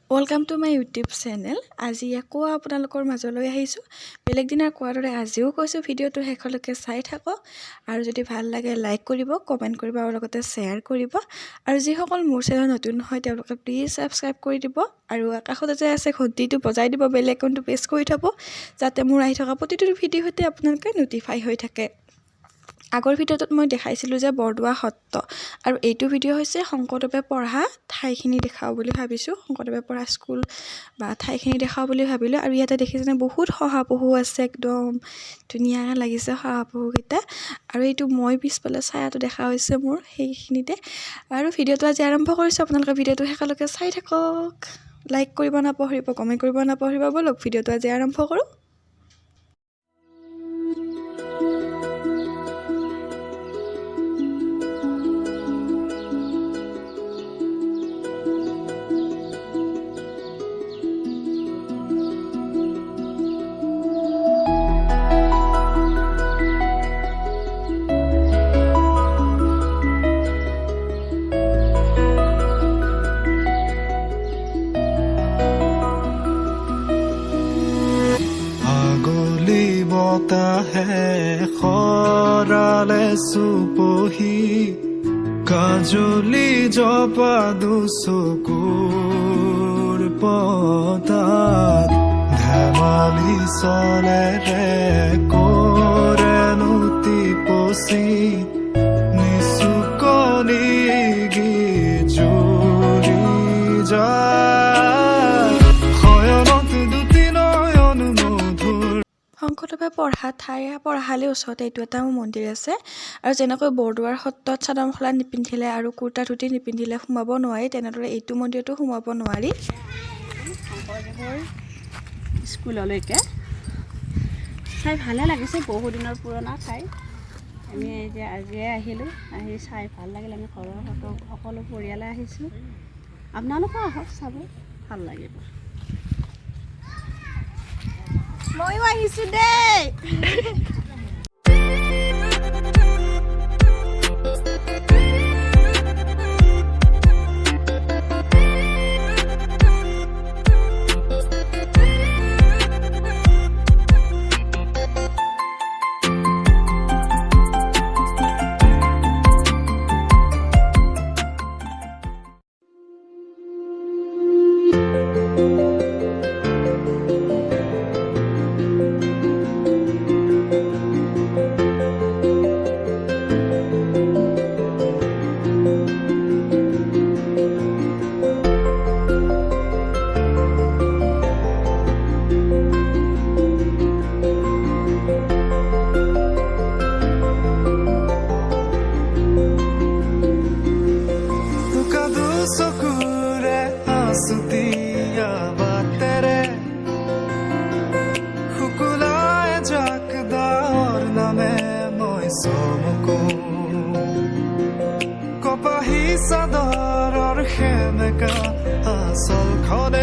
Welcome to my YouTube channel. আজি আকৌ আপোনালোকৰ মাজলৈ আহিছোঁ। বেলেগ দিনাৰ কোৱাৰ দৰে আজিও কৈছোঁ, ভিডিঅ'টো শেষলৈকে চাই থাকক আৰু যদি ভাল লাগে লাইক কৰিব, কমেণ্ট কৰিব আৰু লগতে শ্বেয়াৰ কৰিব। আৰু যিসকল মোৰ চেনেল নতুন হয় তেওঁলোকে প্লিজ ছাবস্ক্ৰাইব কৰি দিব আৰু কাষতে যে আছে ঘণ্টিটো বজাই দিব, বেল আইকনটো প্ৰেছ কৰি থ'ব, যাতে মোৰ আহি থকা প্ৰতিটো ভিডিঅ' সৈতে আপোনালোকে ন'টিফাই হৈ থাকে। আগৰ ভিডিঅ'টোত মই দেখাইছিলোঁ যে বৰদোৱা সত্ৰ, আৰু এইটো ভিডিঅ' হৈছে শংকৰদেৱে পঢ়া ঠাইখিনি দেখাওঁ বুলি ভাবিছোঁ। শংকৰদেৱে পঢ়া স্কুল বা ঠাইখিনি দেখাওঁ বুলি ভাবিলোঁ। আৰু ইয়াতে দেখিছেনে বহুত শহাপহু আছে, একদম ধুনীয়াকৈ লাগিছে শহাপহুকেইটা। আৰু এইটো মই পিছফালে ছায়াটো দেখা হৈছে মোৰ সেইখিনিতে। আৰু ভিডিঅ'টো আজি আৰম্ভ কৰিছোঁ, আপোনালোকে ভিডিঅ'টো শেষলৈকে চাই থাকক, লাইক কৰিব নাপাহৰিব, কমেণ্ট কৰিব নাপাহৰিব। ব'লক ভিডিঅ'টো আজি আৰম্ভ কৰোঁ। বতাহে খৰালে চুপহি কাজলি জপা দুচকুৰ পতাত ধেমালি চলেৰে কৰে নুতি পচি নিচুকনি গিজুৰি যায় শয়নত দুটি নয়ন মধুৰ। শংকৰদেৱে পঢ়া পঢ়াশালীৰ ওচৰতে এইটো এটা মন্দিৰ আছে। আৰু যেনেকৈ বৰদোৱাৰ সত্ৰত চাদৰ মেখেলা নিপিন্ধিলে আৰু কুৰ্তা ধুতি নিপিন্ধিলে সোমাব নোৱাৰি, তেনেদৰে এইটো মন্দিৰতো সোমাব নোৱাৰি। শংকৰদেৱৰ স্কুললৈকে চাই ভালে লাগিছে, বহুদিনৰ পুৰণা ঠাই। আমি এতিয়া আজিয়ে আহিলোঁ, আহি চাই ভাল লাগিল। আমি ঘৰৰ সকলো পৰিয়ালে আহিছোঁ, আপোনালোকেও আহক, চাব ভাল লাগিব। ময়ো আহিছোঁ দেই। চকুৰে আছুতীয়া বাটেৰে শুকুলাই জাক দাৰ নামে মই চমকো কপাহী চাদৰৰ সেমেকা আচলখন